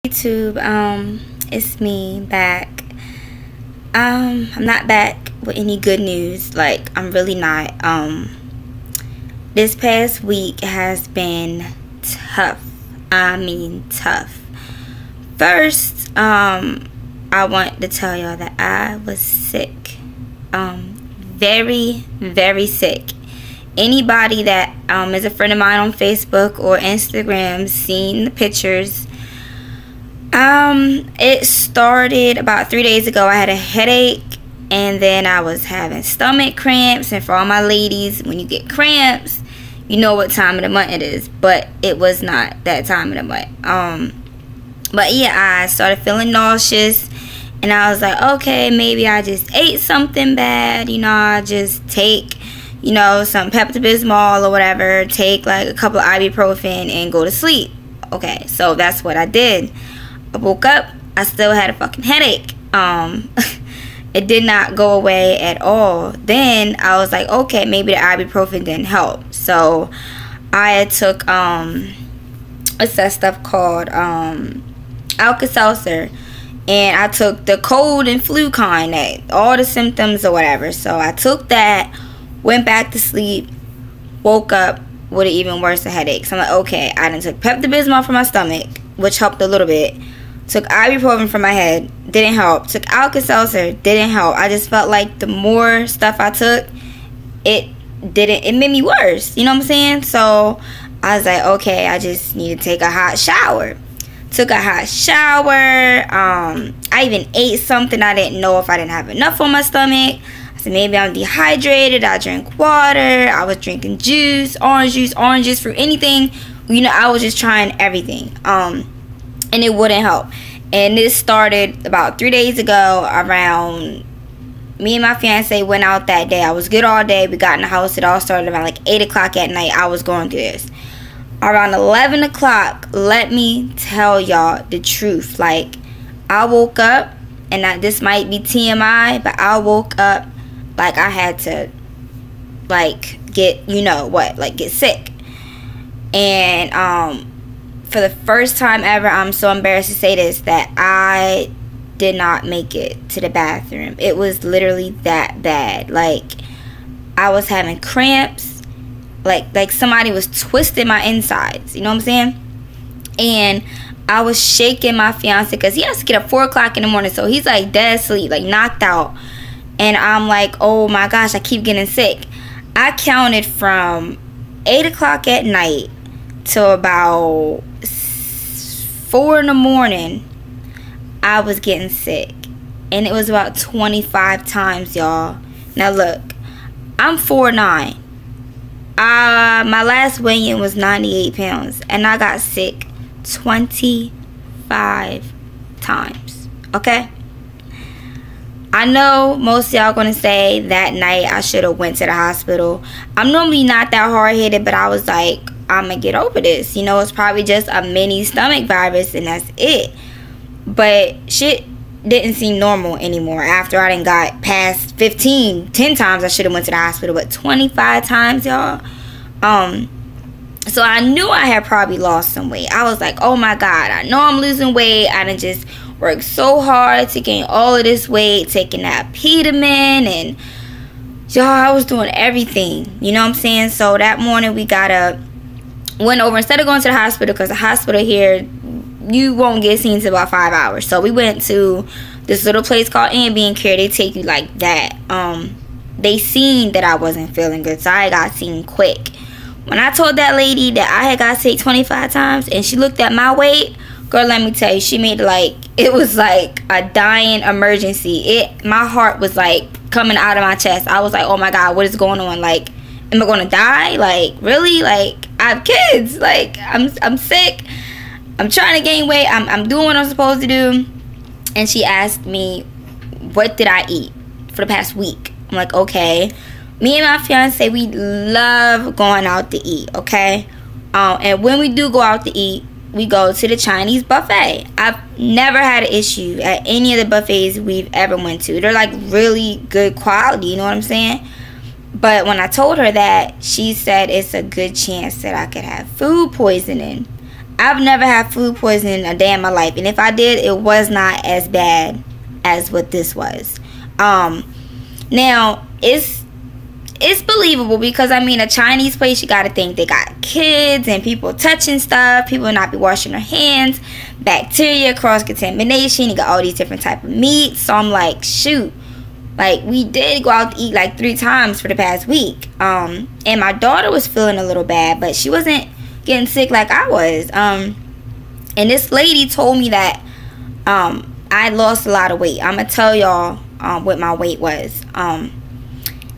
YouTube, it's me back. I'm not back with any good news. Like, I'm really not. This past week has been tough. I mean tough. First, I want to tell y'all that I was sick. Very, very sick. Anybody that is a friend of mine on Facebook or Instagram seen the pictures. It started about 3 days ago. I had a headache, and then I was having stomach cramps. And for all my ladies, when you get cramps, you know what time of the month it is. But it was not that time of the month. But yeah, I started feeling nauseous, and I was like, okay, maybe I just ate something bad. You know, I just take, you know, some Pepto-Bismol or whatever, take like a couple of ibuprofen and go to sleep. Okay, so that's what I did. I woke up, I still had a fucking headache. It did not go away at all. Then I was like, okay, maybe the ibuprofen didn't help. So I took what's that stuff called, Alka-Seltzer, and I took the cold and flu kind, that all the symptoms or whatever. So I took that, went back to sleep, woke up with an even worse headache. So I'm like, okay, I done took Pepto-Bismol for my stomach, which helped a little bit. Took ibuprofen for my head, didn't help. Took Alka-Seltzer, didn't help. I just felt like the more stuff I took, it made me worse. You know what I'm saying? So I was like, okay, I just need to take a hot shower. Took a hot shower. I even ate something. I didn't know if I didn't have enough on my stomach. I said, maybe I'm dehydrated. I drank water. I was drinking juice, oranges, fruit, anything. You know, I was just trying everything. And it wouldn't help. And this started about 3 days ago. Around, me and my fiance went out that day. I was good all day. We got in the house. It all started around like 8 o'clock at night. I was going through this. Around 11 o'clock, let me tell y'all the truth. Like, I woke up, and this might be TMI, but I woke up like I had to, like, get, you know what, like, get sick. And, for the first time ever, I'm so embarrassed to say this, that I did not make it to the bathroom. It was literally that bad. Like, I was having cramps. Like somebody was twisting my insides. You know what I'm saying? And I was shaking my fiance because he has to get up 4 o'clock in the morning. So he's like dead asleep, like knocked out. And I'm like, oh my gosh, I keep getting sick. I counted from 8 o'clock at night till about 4 in the morning. I was getting sick. And it was about 25 times, y'all. Now look, I'm 4'9". My last weigh-in was 98 pounds, and I got sick 25 times. Okay? I know most of y'all gonna say that night I should have went to the hospital. I'm normally not that hard-headed, but I was like, I'm gonna get over this. You know, it's probably just a mini stomach virus, and that's it. But shit didn't seem normal anymore after I done got past 10 times I should have went to the hospital, but 25 times, y'all. So I knew I had probably lost some weight. I was like, oh my god, I know I'm losing weight. I done just worked so hard to gain all of this weight, taking that Apetamin, and y'all, I was doing everything. You know what I'm saying? So that morning we got up, went over, instead of going to the hospital, because the hospital here, you won't get seen to about 5 hours. So we went to this little place called Ambient Care. They take you like that. They seen that I wasn't feeling good, so I got seen quick. When I told that lady that I had got sick 25 times, and she looked at my weight, girl, let me tell you, she made it was like a dying emergency. My heart was like coming out of my chest. I was like, oh my god, what is going on? Like, am I gonna die? Like, really? Like, I have kids. Like, I'm sick. I'm trying to gain weight. I'm doing what I'm supposed to do. And she asked me, what did I eat for the past week? I'm like, okay. Me and my fiance, we love going out to eat, okay? And when we do go out to eat, we go to the Chinese buffet. I've never had an issue at any of the buffets we've ever went to. They're like really good quality, you know what I'm saying? But when I told her that, she said it's a good chance that I could have food poisoning. I've never had food poisoning a day in my life, and if I did, it was not as bad as what this was. Now it's believable because I mean, a Chinese place, you gotta think they got kids and people touching stuff, people not be washing their hands, bacteria, cross contamination. You got all these different type of meats. So I'm like, shoot, like we did go out to eat like 3 times for the past week. And my daughter was feeling a little bad, but she wasn't getting sick like I was. And this lady told me that I lost a lot of weight. I'm gonna tell y'all what my weight was.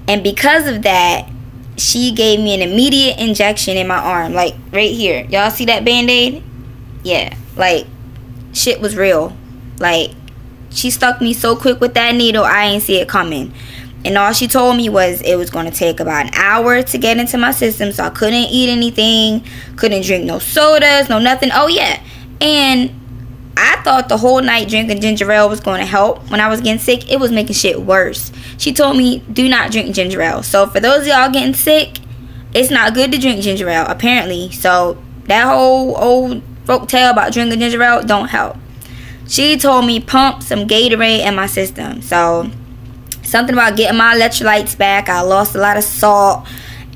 And because of that, she gave me an immediate injection in my arm, like right here. Y'all see that band-aid? Yeah, like shit was real. Like she stuck me so quick with that needle, I ain't see it coming. And all she told me was it was going to take about an hour to get into my system, so I couldn't eat anything, couldn't drink no sodas, no nothing. Oh yeah, and I thought the whole night drinking ginger ale was going to help when I was getting sick. It was making shit worse. She told me, do not drink ginger ale. So for those of y'all getting sick, it's not good to drink ginger ale, apparently. So that whole old folk tale about drinking ginger ale don't help. She told me pump some Gatorade in my system. So something about getting my electrolytes back. I lost a lot of salt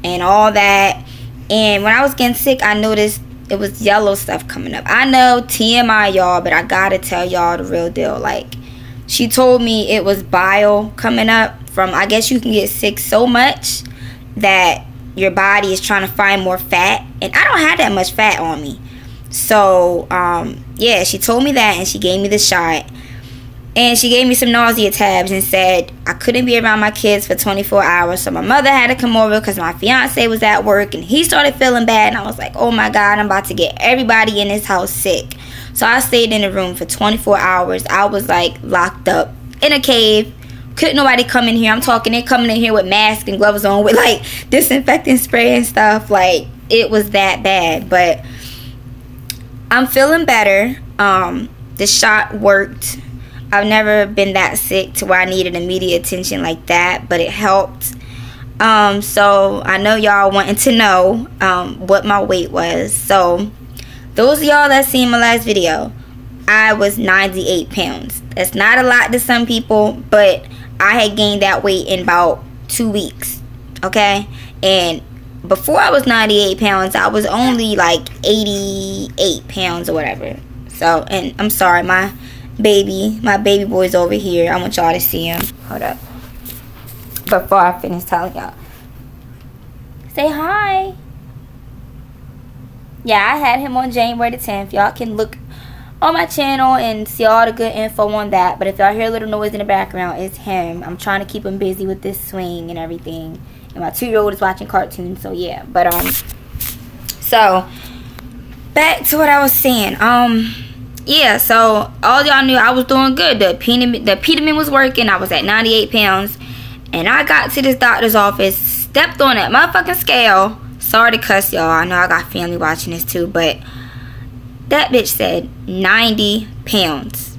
and all that. And when I was getting sick, I noticed it was yellow stuff coming up. I know, TMI, y'all, but I gotta tell y'all the real deal. Like, she told me it was bile coming up from, I guess you can get sick so much that your body is trying to find more fat. And I don't have that much fat on me. So, yeah, she told me that, and she gave me the shot. And she gave me some nausea tabs and said I couldn't be around my kids for 24 hours. So my mother had to come over because my fiance was at work and he started feeling bad. And I was like, oh my God, I'm about to get everybody in this house sick. So I stayed in the room for 24 hours. I was like locked up in a cave. Couldn't nobody come in here. I'm talking, they coming in here with masks and gloves on with like disinfectant spray and stuff. Like, it was that bad. But I'm feeling better. The shot worked. I've never been that sick to where I needed immediate attention like that, but it helped. So I know y'all wanting to know what my weight was. So those of y'all that seen my last video, I was 98 pounds. That's not a lot to some people, but I had gained that weight in about 2 weeks. Okay? And before I was 98 pounds, I was only like 88 pounds or whatever. So, and I'm sorry, my baby boy's over here. I want y'all to see him. Hold up. Before I finish telling y'all. Say hi. Yeah, I had him on January the 10th. Y'all can look on my channel and see all the good info on that. But if y'all hear a little noise in the background, it's him. I'm trying to keep him busy with this swing and everything. And my 2-year-old is watching cartoons, so yeah. But so back to what I was saying. Yeah, so all y'all knew I was doing good. The Apetamin was working. I was at 98 pounds. And I got to this doctor's office, stepped on that motherfucking scale. Sorry to cuss y'all. I know I got family watching this too. But that bitch said 90 pounds.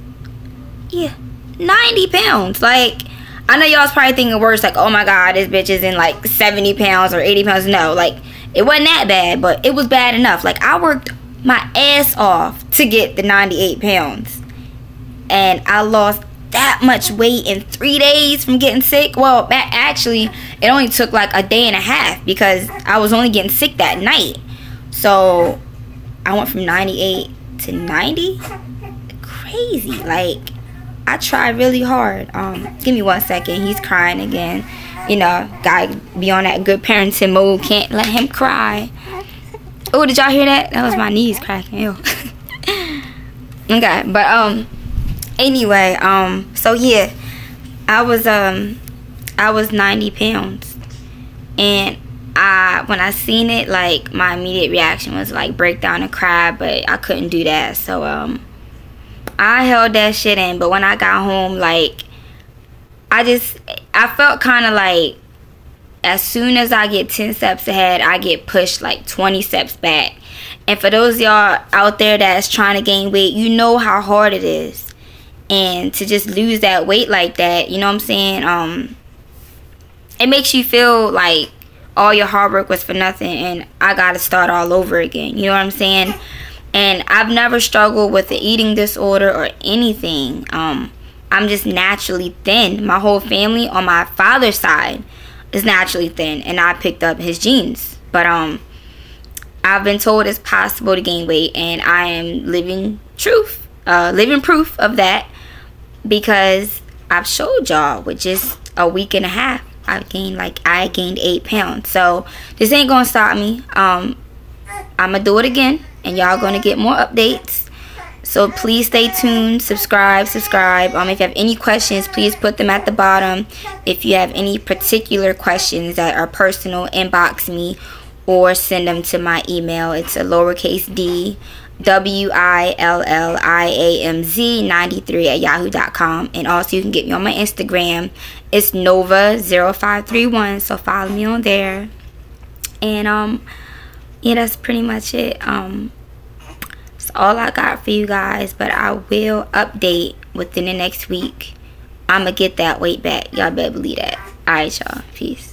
Yeah, 90 pounds. Like, I know y'all's probably thinking worse. Like, oh my God, this bitch is in like 70 pounds or 80 pounds. No, like, it wasn't that bad. But it was bad enough. Like, I worked my ass off to get the 98 pounds, and I lost that much weight in 3 days from getting sick. Well, actually it only took like a day and a half because I was only getting sick that night. So I went from 98 to 90. Crazy. Like, I tried really hard. Give me 1 second. He's crying again. You know, gotta be on that good parenting mode. Can't let him cry. Oh, did y'all hear that? That was my knees cracking. Ew. Okay, but anyway, so yeah, I was 90 pounds, and when I seen it, like, my immediate reaction was like break down and cry, but I couldn't do that. So I held that shit in. But when I got home, like, I felt kind of like, as soon as I get 10 steps ahead, I get pushed like 20 steps back. And for those of y'all out there that's trying to gain weight, you know how hard it is. And to just lose that weight like that, you know what I'm saying? It makes you feel like all your hard work was for nothing, and I gotta start all over again. You know what I'm saying? And I've never struggled with an eating disorder or anything. I'm just naturally thin. My whole family on my father's side is naturally thin, and I picked up his genes. But I've been told it's possible to gain weight, and I am living proof of that, because I've showed y'all with just a week and a half I gained 8 pounds. So this ain't gonna stop me. I'm gonna do it again, and y'all gonna get more updates. So please stay tuned, subscribe. If you have any questions, please put them at the bottom. If you have any particular questions that are personal, inbox me or send them to my email. It's a lowercase d WILLIAMZ93@yahoo.com. And also you can get me on my Instagram. It's Nova0531. So follow me on there. And yeah, that's pretty much it. That's all I got for you guys, but I will update within the next week. I'm gonna get that weight back. Y'all better believe that. Alright, y'all. Peace.